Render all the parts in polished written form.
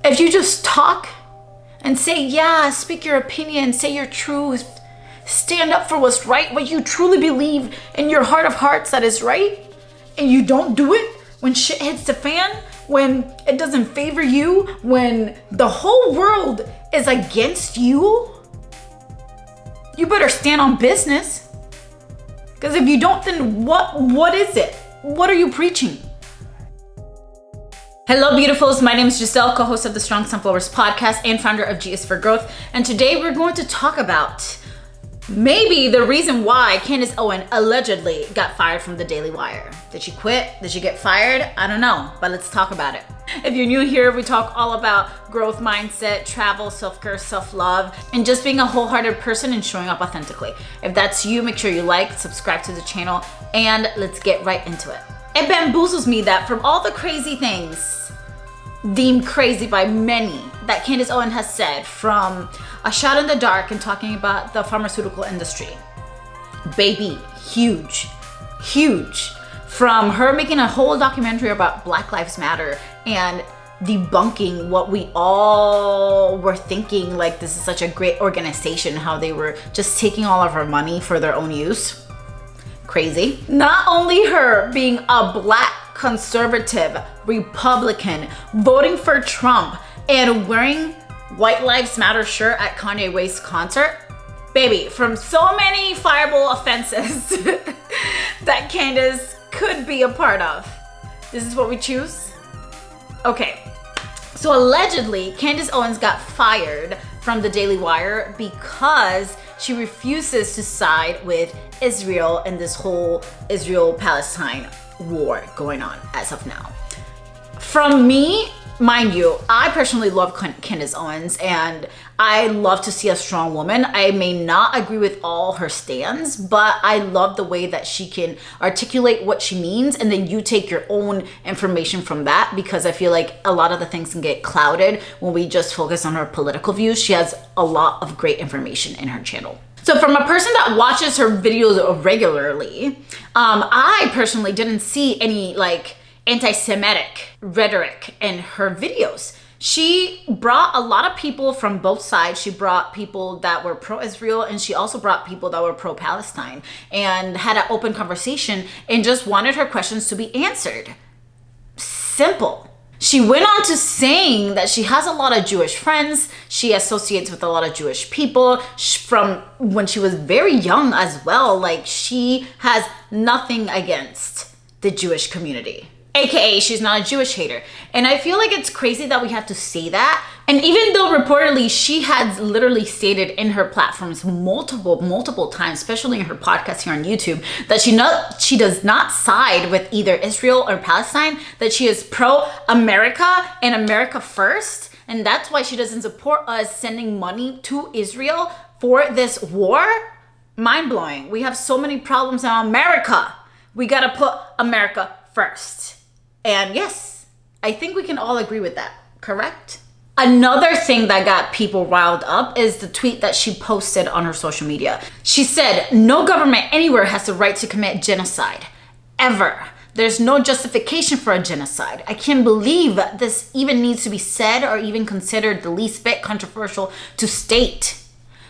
if you just talk and say, yeah, speak your opinion, say your truth, stand up for what's right, what you truly believe in your heart of hearts that is right, and you don't do it when shit hits the fan, when it doesn't favor you, when the whole world is against you, you better stand on business. Because if you don't, then what is it? What are you preaching? Hello, beautifuls. My name is Giselle, co-host of the Strong Sunflowers podcast and founder of G is for Growth. And today we're going to talk about maybe the reason why Candace Owens allegedly got fired from the Daily Wire. Did she quit? Did she get fired? I don't know, but let's talk about it. If you're new here, we talk all about growth mindset, travel, self-care, self-love, and just being a wholehearted person and showing up authentically. If that's you, make sure you like, subscribe to the channel, and let's get right into it. It bamboozles me that from all the crazy things deemed crazy by many that Candace Owens has said, from a shot in the dark and talking about the pharmaceutical industry, baby, huge, from her making a whole documentary about Black Lives Matter and debunking what we all were thinking, like this is such a great organization, how they were just taking all of our money for their own use. Crazy. Not only her being a Black conservative Republican voting for Trump and wearing White Lives Matter shirt at Kanye West's concert, baby, from so many fireable offenses that Candace could be a part of, this is what we choose. Okay, so allegedly Candace Owens got fired from the Daily Wire because she refuses to side with Israel in this whole Israel-Palestine war going on as of now. From me, mind you, I personally love Candace Owens and I love to see a strong woman. I may not agree with all her stands, but I love the way that she can articulate what she means, and then you take your own information from that, because I feel like a lot of the things can get clouded when we just focus on her political views. She has a lot of great information in her channel. So from a person that watches her videos regularly, I personally didn't see any like anti-Semitic rhetoric in her videos. She brought a lot of people from both sides. She brought people that were pro-Israel, and she also brought people that were pro-Palestine, and had an open conversation and just wanted her questions to be answered. Simple. She went on to saying that she has a lot of Jewish friends. She associates with a lot of Jewish people from when she was very young as well. Like, she has nothing against the Jewish community. AKA, she's not a Jewish hater. And I feel like it's crazy that we have to say that. And even though reportedly she had literally stated in her platforms multiple times, especially in her podcast here on YouTube, that she does not side with either Israel or Palestine, that she is pro-America and America first. And that's why she doesn't support us sending money to Israel for this war. Mind-blowing. We have so many problems in America. We gotta put America first. And yes, I think we can all agree with that, correct? Another thing that got people riled up is the tweet that she posted on her social media. She said, "No government anywhere has the right to commit genocide, ever. There's no justification for a genocide. I can't believe this even needs to be said or even considered the least bit controversial to state."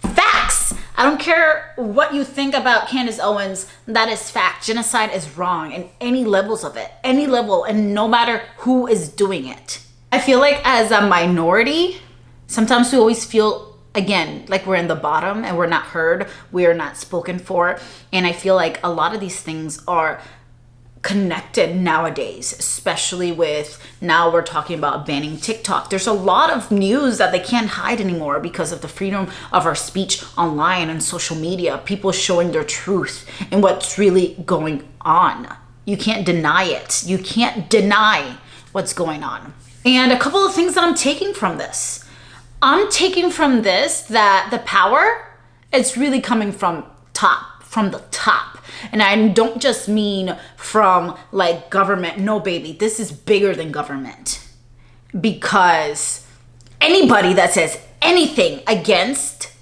Facts. I don't care what you think about Candace Owens, that is fact. Genocide is wrong in any levels of it, any level, and no matter who is doing it. I feel like as a minority, sometimes we always feel, again, like we're in the bottom and we're not heard, we are not spoken for. And I feel like a lot of these things are connected nowadays, especially with now we're talking about banning TikTok. There's a lot of news that they can't hide anymore because of the freedom of our speech online and social media, people showing their truth and what's really going on. You can't deny it. You can't deny what's going on. And a couple of things that I'm taking from this. I'm taking from this that the power is really coming from the top. And I don't just mean from like government. No, baby, this is bigger than government. Because anybody that says anything against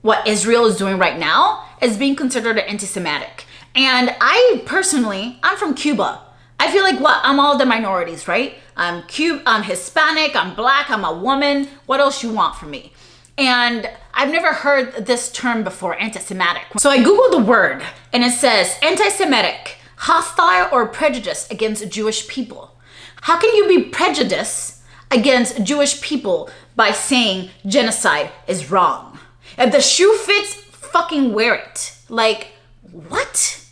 what Israel is doing right now is being considered anti-Semitic. And I personally, I'm from Cuba. I feel like I'm all the minorities, right? I'm Cuban, I'm Hispanic, I'm black, I'm a woman. What else you want from me? And I've never heard this term before, anti-Semitic. So I Googled the word and it says anti-Semitic, hostile or prejudiced against Jewish people. How can you be prejudiced against Jewish people by saying genocide is wrong? If the shoe fits, fucking wear it. Like, what?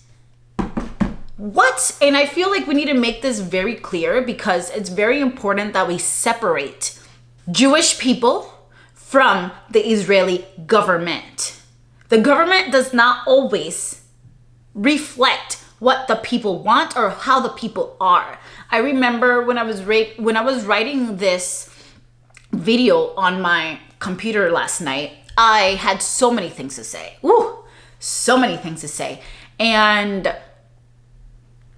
What? And I feel like we need to make this very clear because it's very important that we separate Jewish people from the Israeli government. The government does not always reflect what the people want or how the people are. I remember when I was writing this video on my computer last night, I had so many things to say. Ooh, so many things to say. And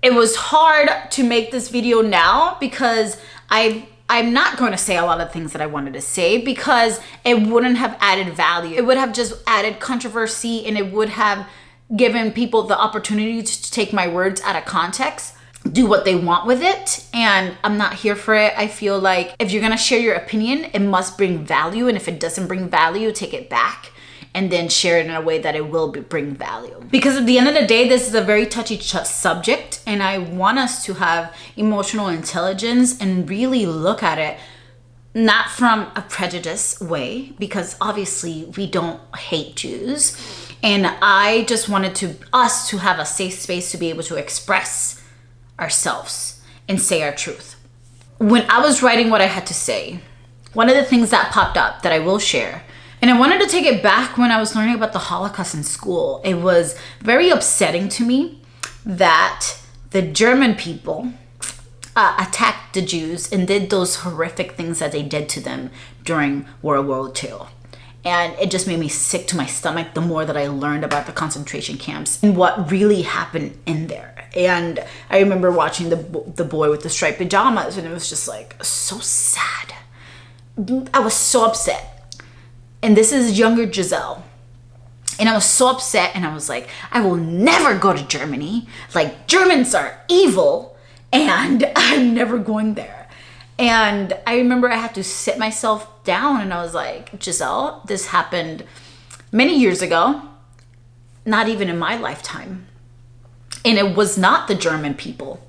it was hard to make this video now because I'm not going to say a lot of things that I wanted to say because it wouldn't have added value. It would have just added controversy and it would have given people the opportunity to take my words out of context, do what they want with it. And I'm not here for it. I feel like if you're going to share your opinion, it must bring value. And if it doesn't bring value, take it back and then share it in a way that it will bring value. Because at the end of the day, this is a very touchy subject and I want us to have emotional intelligence and really look at it not from a prejudice way, because obviously we don't hate Jews. And I just wanted us to have a safe space to be able to express ourselves and say our truth. When I was writing what I had to say, one of the things that popped up that I will share, and I wanted to take it back when I was learning about the Holocaust in school. It was very upsetting to me that the German people attacked the Jews and did those horrific things that they did to them during World War II. And it just made me sick to my stomach the more that I learned about the concentration camps and what really happened in there. And I remember watching the boy with the striped pajamas and it was just like so sad. I was so upset. And this is younger Giselle. And I was so upset and I was like, I will never go to Germany. Like, Germans are evil and I'm never going there. And I remember I had to sit myself down and I was like, Giselle, this happened many years ago, not even in my lifetime. And it was not the German people.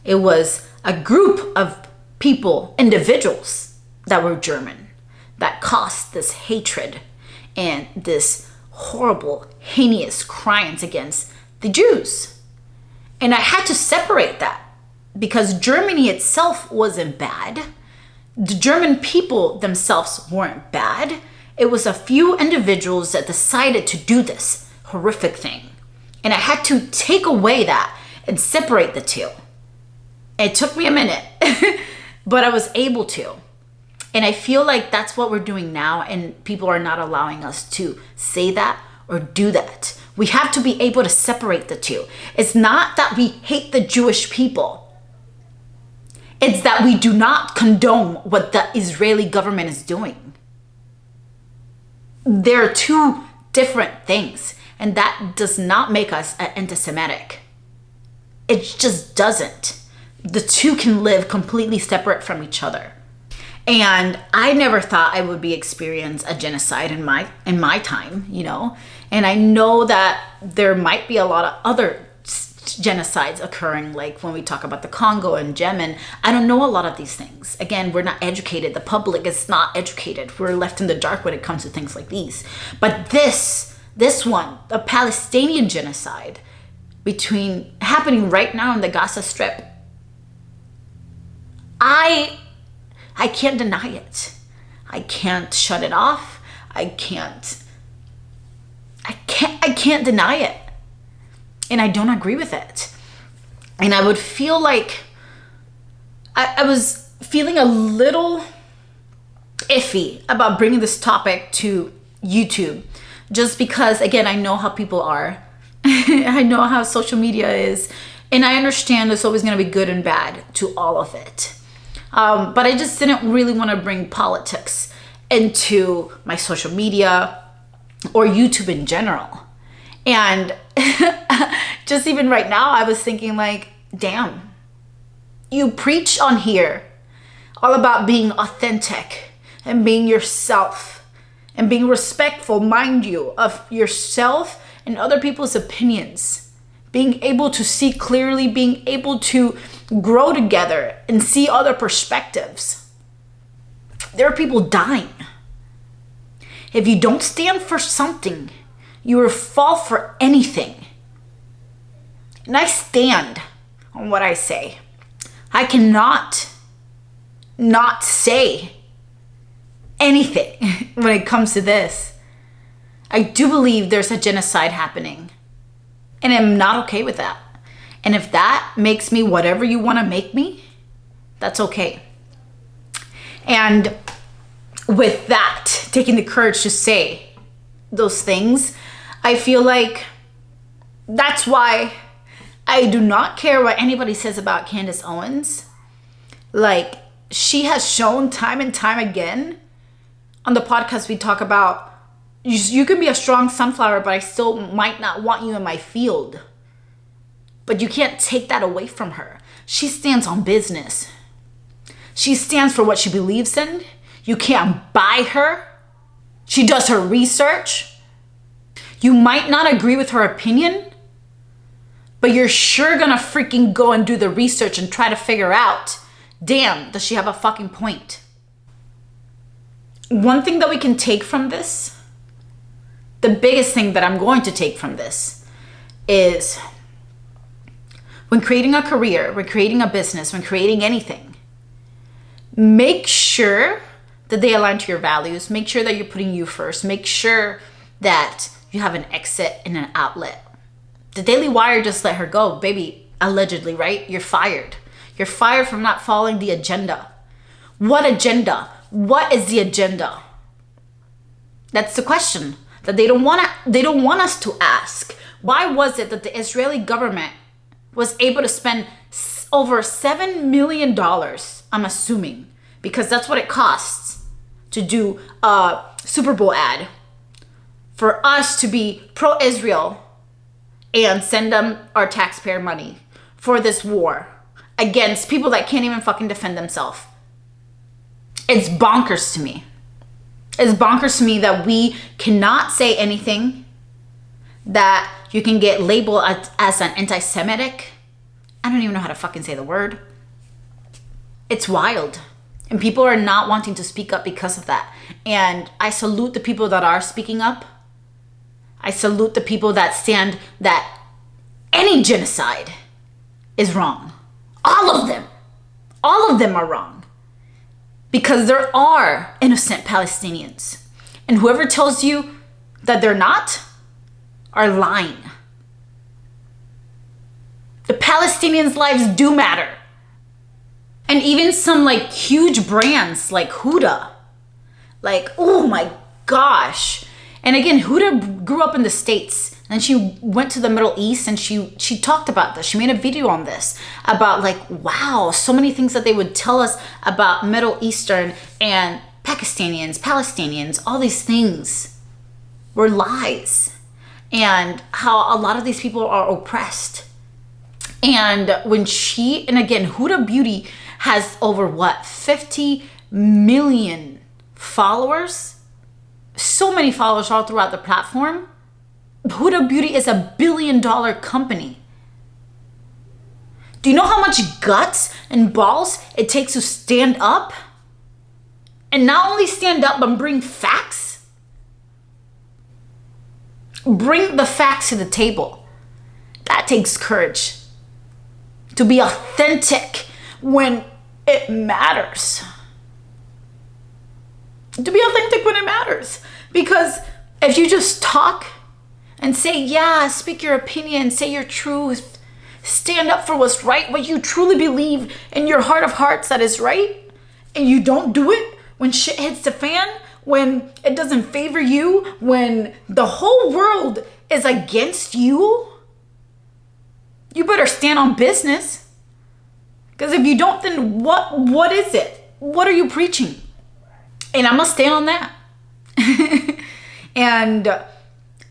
It was a group of people, individuals that were German, that caused this hatred and this horrible, heinous crimes against the Jews. And I had to separate that because Germany itself wasn't bad. The German people themselves weren't bad. It was a few individuals that decided to do this horrific thing. And I had to take away that and separate the two. It took me a minute, but I was able to. And I feel like that's what we're doing now, and people are not allowing us to say that or do that. We have to be able to separate the two. It's not that we hate the Jewish people. It's that we do not condone what the Israeli government is doing. There are two different things, and that does not make us anti-Semitic. It just doesn't. The two can live completely separate from each other. And I never thought I would experience a genocide in my time, you know. And I know that there might be a lot of other genocides occurring, like when we talk about the Congo and Yemen. I don't know a lot of these things. Again, we're not educated. The public is not educated. We're left in the dark when it comes to things like these. But this one, the Palestinian genocide happening right now in the Gaza Strip, I can't deny it. I can't shut it off. I can't deny it. And I don't agree with it. And I would feel like I was feeling a little iffy about bringing this topic to YouTube, just because, again, I know how people are. I know how social media is. And I understand there's always going to be good and bad to all of it. But I just didn't really want to bring politics into my social media or YouTube in general. And just even right now, I was thinking like, damn, You preach on here all about being authentic and being yourself and being respectful, mind you, of yourself and other people's opinions. Being able to see clearly, being able to grow together and see other perspectives. There are people dying. If you don't stand for something, you will fall for anything. And I stand on what I say. I cannot not say anything when it comes to this. I do believe there's a genocide happening. And I'm not okay with that. And if that makes me whatever you want to make me, that's okay. And with that, taking the courage to say those things, I feel like that's why I do not care what anybody says about Candace Owens. Like, she has shown time and time again on the podcast we talk about, you can be a strong sunflower, but I still might not want you in my field. But you can't take that away from her. She stands on business. She stands for what she believes in. You can't buy her. She does her research. You might not agree with her opinion, but you're sure gonna freaking go and do the research and try to figure out, damn, does she have a fucking point? One thing that we can take from this, the biggest thing that I'm going to take from this is when creating a career, when creating a business, when creating anything, make sure that they align to your values. Make sure that you're putting you first. Make sure that you have an exit and an outlet. The Daily Wire just let her go, baby, allegedly, right? You're fired. You're fired from not following the agenda. What agenda? What is the agenda? That's the question that they don't want us to ask. Why was it that the Israeli government was able to spend over $7 million, I'm assuming, because that's what it costs to do a Super Bowl ad, for us to be pro-Israel and send them our taxpayer money for this war against people that can't even fucking defend themselves. It's bonkers to me. It's bonkers to me that we cannot say anything, that you can get labeled as an anti-Semitic. I don't even know how to fucking say the word. It's wild. And people are not wanting to speak up because of that. And I salute the people that are speaking up. I salute the people that stand that any genocide is wrong. All of them. All of them are wrong. Because there are innocent Palestinians. And whoever tells you that they're not are lying. The Palestinians' lives do matter. And even some like huge brands like Huda. Like, oh my gosh. And again, Huda grew up in the States. And she went to the Middle East and she talked about this. She made a video on this about like, wow, so many things that they would tell us about Middle Eastern and Pakistanians, Palestinians, all these things were lies. And how a lot of these people are oppressed. And when and again, Huda Beauty has over 50 million followers? So many followers all throughout the platform. Huda Beauty is $1 billion company. Do you know how much guts and balls it takes to stand up? And not only stand up, but bring facts? Bring the facts to the table. That takes courage. To be authentic when it matters. To be authentic when it matters. Because if you just talk and say, yeah, speak your opinion, say your truth, stand up for what's right, what you truly believe in your heart of hearts that is right, and you don't do it when shit hits the fan, when it doesn't favor you, when the whole world is against you, you better stand on business. Because if you don't, then what is it? What are you preaching? And I'm going to stand on that. And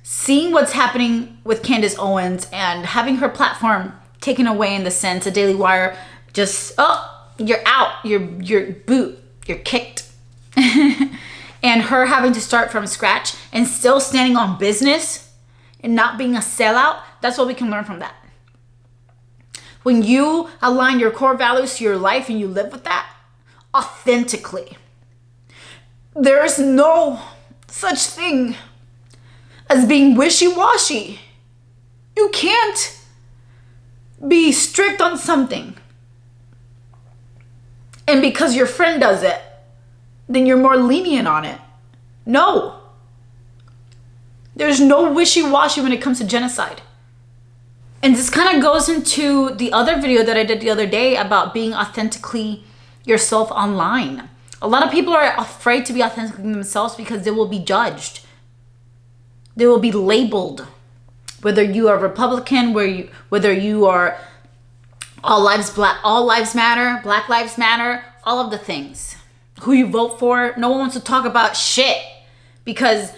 seeing what's happening with Candace Owens and having her platform taken away, in the sense the Daily Wire just, oh, you're out, you're boot, you're kicked. And her having to start from scratch and still standing on business and not being a sellout, that's what we can learn from that. When you align your core values to your life and you live with that authentically, there is no such thing as being wishy-washy. You can't be strict on something, and because your friend does it, then you're more lenient on it. No. There's no wishy-washy when it comes to genocide. And this kind of goes into the other video that I did the other day about being authentically yourself online. A lot of people are afraid to be authentically themselves because they will be judged. They will be labeled. Whether you are Republican, whether you are all lives matter, Black Lives Matter, all of the things. Who you vote for, no one wants to talk about shit because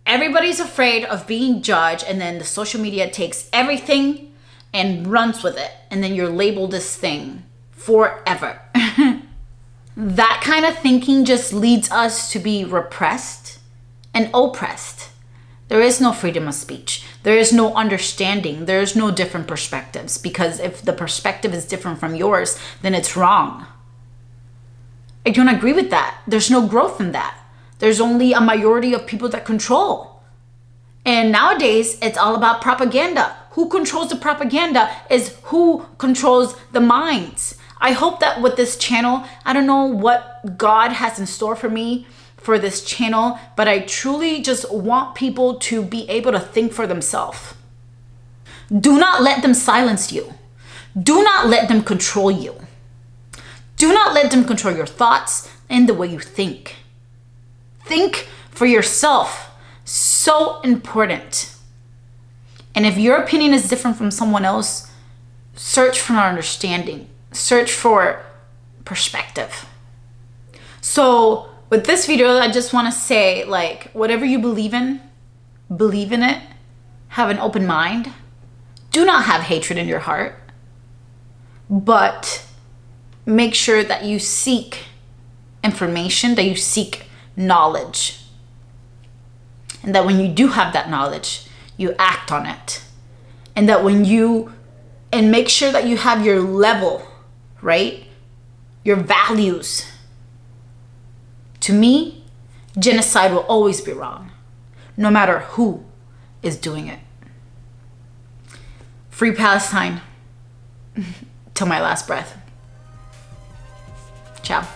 everybody's afraid of being judged, and then the social media takes everything and runs with it, and then you're labeled this thing forever. That kind of thinking just leads us to be repressed and oppressed. There is no freedom of speech. There is no understanding. There is no different perspectives, because if the perspective is different from yours, then it's wrong. I don't agree with that. There's no growth in that. There's only a majority of people that control. And nowadays, it's all about propaganda. Who controls the propaganda is who controls the minds. I hope that with this channel, I don't know what God has in store for me for this channel, but I truly just want people to be able to think for themselves. Do not let them silence you. Do not let them control you. Do not let them control your thoughts and the way you think. Think for yourself. So important. And if your opinion is different from someone else, search for understanding. Search for perspective. So with this video, I just want to say, like, whatever you believe in it. Have an open mind. Do not have hatred in your heart. But make sure that you seek information, that you seek knowledge. And that when you do have that knowledge, you act on it. And that and make sure that you have your level, right? Your values. To me, genocide will always be wrong, no matter who is doing it. Free Palestine till my last breath. Ciao.